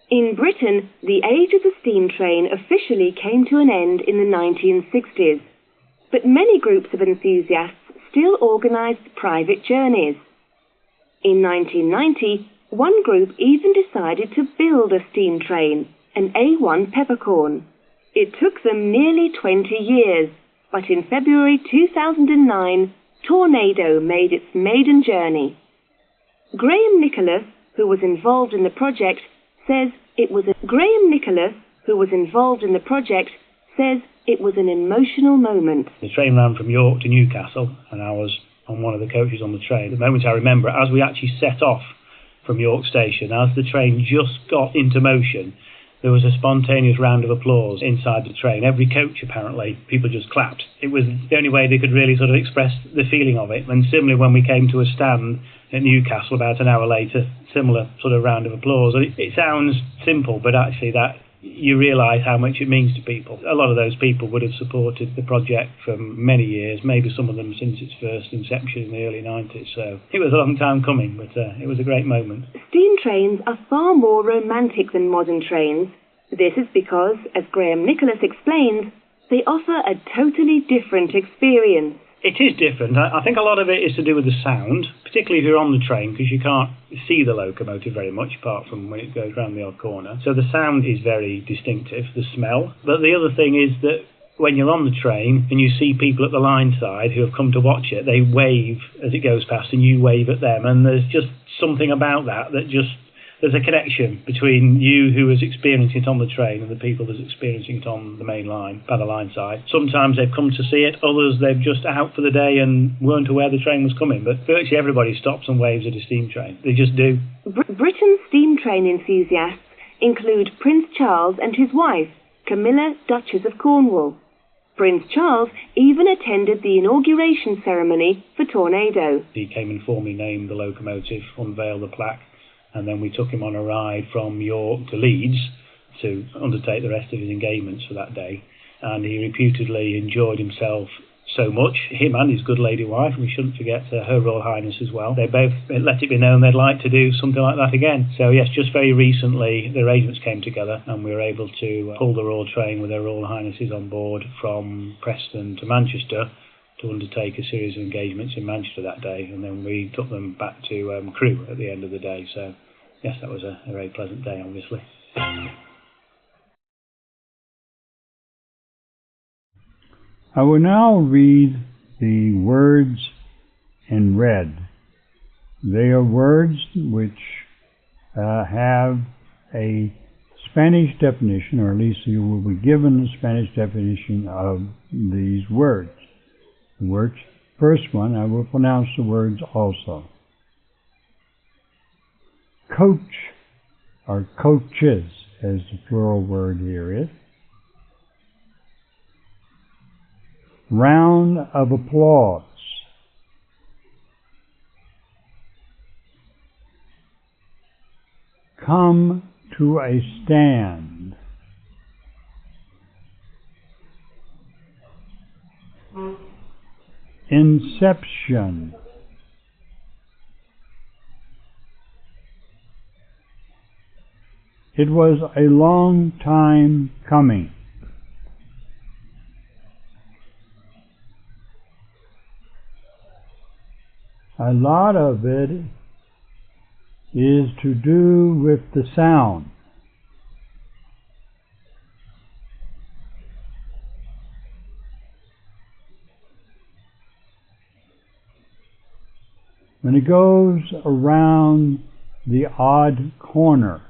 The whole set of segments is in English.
In Britain, the age of the steam train officially came to an end in the 1960s, but many groups of enthusiasts still organised private journeys. In 1990, one group even decided to build a steam train, an A1 peppercorn. It took them nearly 20 years, but in February 2009, Tornado made its maiden journey. Graham Nicholas, who was involved in the project, says it was an emotional moment. The train ran from York to Newcastle, and I was on one of the coaches on the train. The moment I remember, as we actually set off from York Station, as the train just got into motion, there was a spontaneous round of applause inside the train. Every coach, apparently, people just clapped. It was the only way they could really sort of express the feeling of it. And similarly, when we came to a stand at Newcastle about an hour later, similar sort of round of applause. It sounds simple, but actually that you realise how much it means to people. A lot of those people would have supported the project for many years, maybe some of them since its first inception in the early 90s. So it was a long time coming, but it was a great moment. Steam trains are far more romantic than modern trains. This is because, as Graham Nicholas explains, they offer a totally different experience. It is different. I think a lot of it is to do with the sound, particularly if you're on the train, because you can't see the locomotive very much, apart from when it goes round the odd corner. So the sound is very distinctive, the smell. But the other thing is that when you're on the train and you see people at the line side who have come to watch it, they wave as it goes past and you wave at them. And there's just something about that just... There's a connection between you who is experiencing it on the train and the people that's experiencing it on the main line, by the line side. Sometimes they've come to see it, others they've just out for the day and weren't aware the train was coming. But virtually everybody stops and waves at a steam train. They just do. Britain's steam train enthusiasts include Prince Charles and his wife, Camilla, Duchess of Cornwall. Prince Charles even attended the inauguration ceremony for Tornado. He came and formally named the locomotive, unveiled the plaque, and then we took him on a ride from York to Leeds to undertake the rest of his engagements for that day. And he reputedly enjoyed himself so much, him and his good lady wife, we shouldn't forget Her Royal Highness as well. They both let it be known they'd like to do something like that again. So yes, just very recently the arrangements came together and we were able to pull the Royal Train with Her Royal Highnesses on board from Preston to Manchester to undertake a series of engagements in Manchester that day, and then we took them back to Crewe at the end of the day. So yes, that was a very pleasant day, obviously. I will now read the words in red. They are words which have a Spanish definition, or at least you will be given the Spanish definition of these words. The first one, I will pronounce the words also. Coach, or coaches, as the plural word here is. Round of applause. Come to a stand. Inception. It was a long time coming. A lot of it is to do with the sound. When it goes around the odd corner,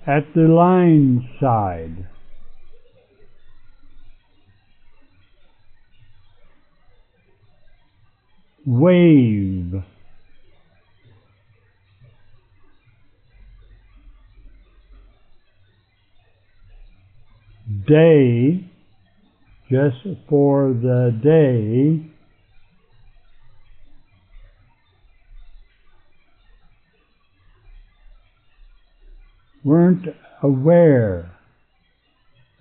at the line side, wave, day, just for the day, weren't aware,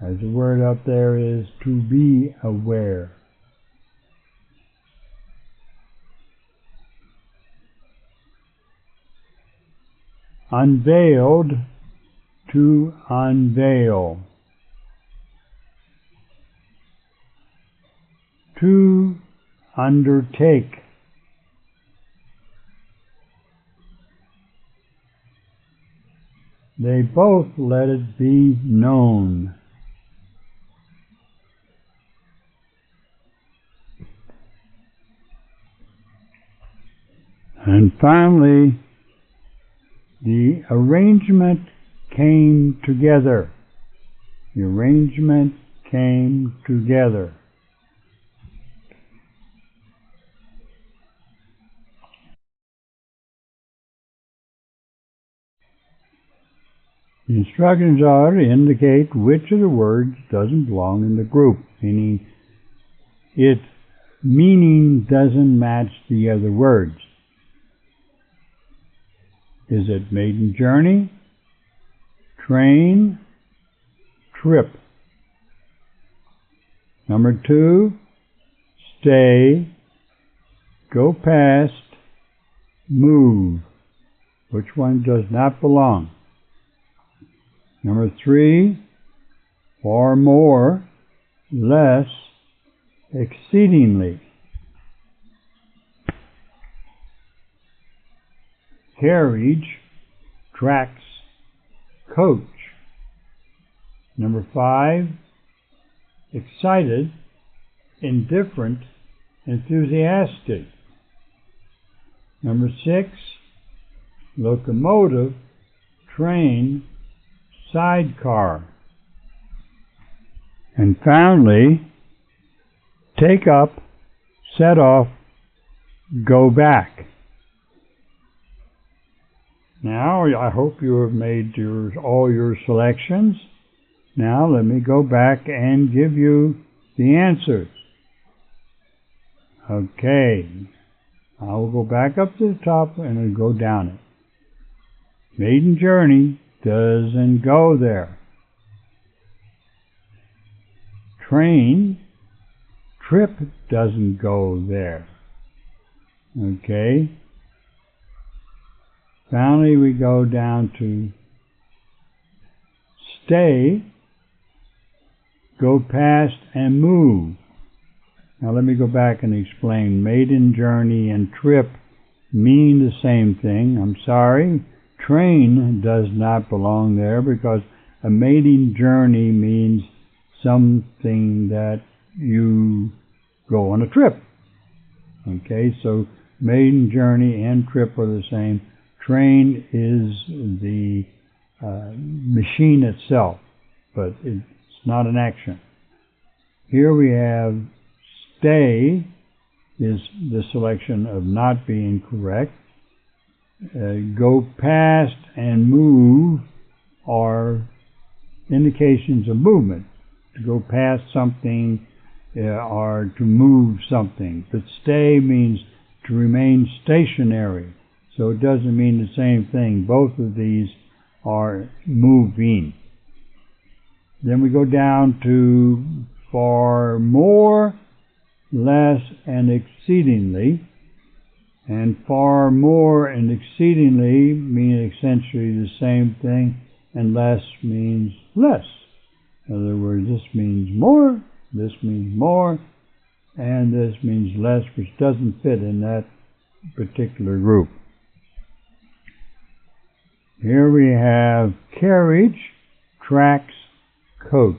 as the word up there is to be aware. unveiled, to unveil. To undertake. They both let it be known. And finally, the arrangement came together. The arrangement came together. The instructions are to indicate which of the words doesn't belong in the group, meaning its meaning doesn't match the other words. Is it maiden journey, train, trip? Number 2, stay, go past, move. Which one does not belong? Number 3, far more, less, exceedingly. Carriage, tracks, coach. Number 5, excited, indifferent, enthusiastic. Number 6, locomotive, train, sidecar. And finally, take up, set off, go back. Now, I hope you have made all your selections. Now, let me go back and give you the answers. Okay. I will go back up to the top and I'll go down it. Maiden journey doesn't go there. Train, trip doesn't go there. Okay. Finally, we go down to stay, go past, and move. Now let me go back and explain. Maiden journey and trip mean the same thing. I'm sorry. Train does not belong there because a maiden journey means something that you go on a trip. Okay, so maiden journey and trip are the same. Train is the machine itself, but it's not an action. Here we have stay is the selection of not being correct. Go past and move are indications of movement. To go past something or to move something. But stay means to remain stationary. So it doesn't mean the same thing. Both of these are moving. Then we go down to far more, less, and exceedingly. And far more and exceedingly mean essentially the same thing, and less means less. In other words, this means more, this means more, and this means less, which doesn't fit in that particular group. Here we have carriage, tracks, coach.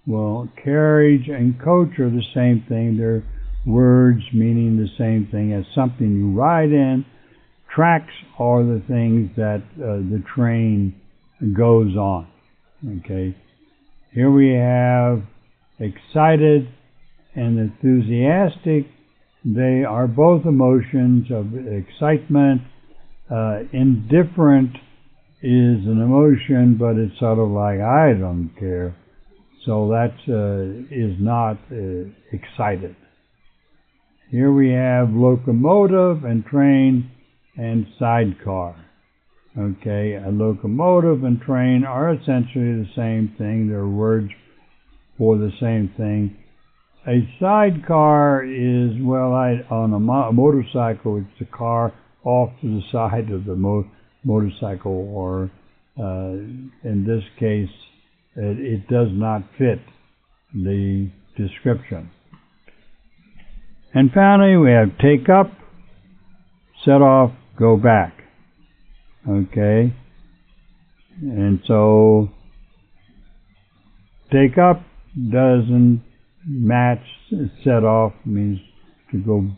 Well, carriage and coach are the same thing. They're words meaning the same thing as something you ride in. Tracks are the things that the train goes on. Okay. Here we have excited and enthusiastic. They are both emotions of excitement. Indifferent is an emotion, but it's sort of like, I don't care. So that is not excited. Here we have locomotive and train and sidecar. Okay, a locomotive and train are essentially the same thing. They're words for the same thing. A sidecar is, well, on a motorcycle, it's the car off to the side of the motorcycle, or in this case, it does not fit the description. And finally, we have take up, set off, go back. Okay? And so, take up doesn't match set off, means to go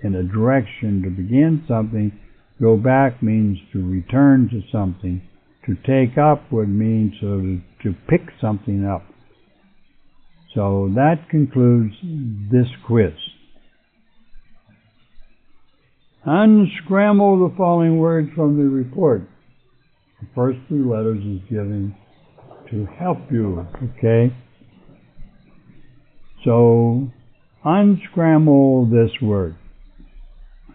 in a direction to begin something. Go back means to return to something. To take up would mean to pick something up. So that concludes this quiz. Unscramble the following words from the report. The first 3 letters is given to help you, okay? So, unscramble this word.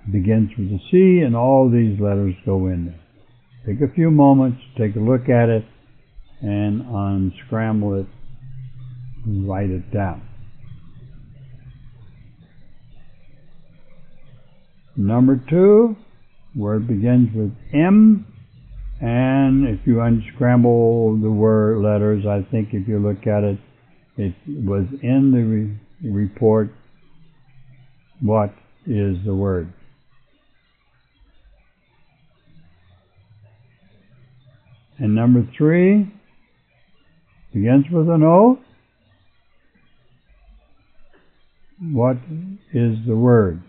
It begins with a C, and all these letters go in there. Take a few moments, take a look at it, and unscramble it, and write it down. Number 2, word begins with M, and if you unscramble the word letters, I think if you look at it, it was in the report. What is the word? And number 3 begins with an O. What is the word?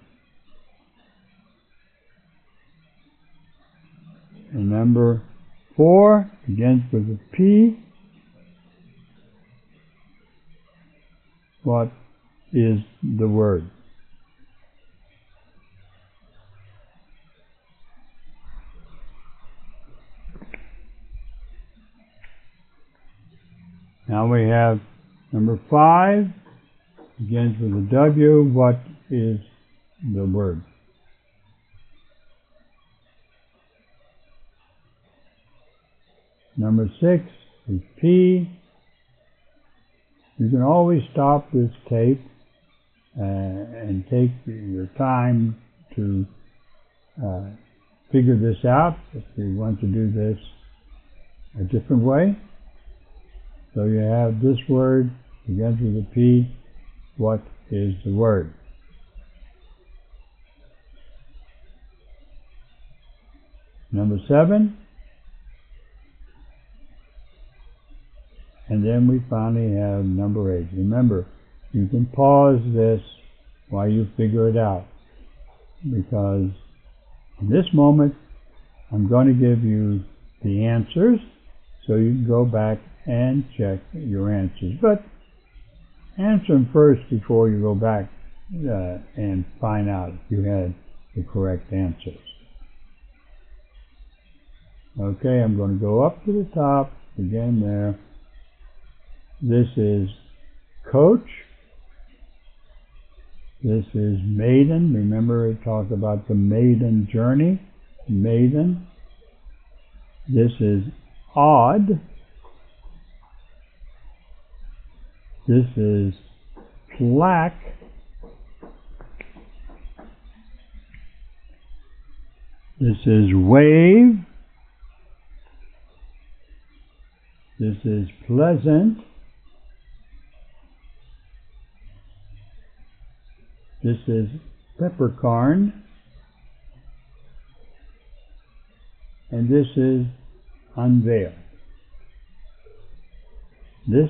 And number 4 begins with a P. What is the word? Now we have number 5, begins with a W. What is the word? Number 6 is P. You can always stop this tape and take your time to figure this out if you want to do this a different way. So you have this word, begins with a P. What is the word? Number 7. And then we finally have number 8. Remember, you can pause this while you figure it out, because in this moment I'm going to give you the answers so you can go back and check your answers. But answer them first before you go back and find out if you had the correct answers. Okay, I'm going to go up to the top, again there. This is coach. This is maiden. Remember, we talked about the maiden journey. Maiden. This is odd. This is plaque. This is wave. This is pleasant. This is peppercorn. And this is unveil. This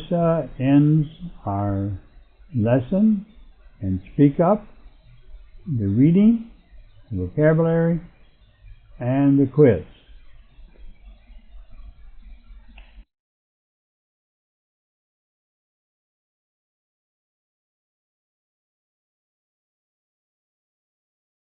ends our lesson and Speak Up, the reading, the vocabulary, and the quiz.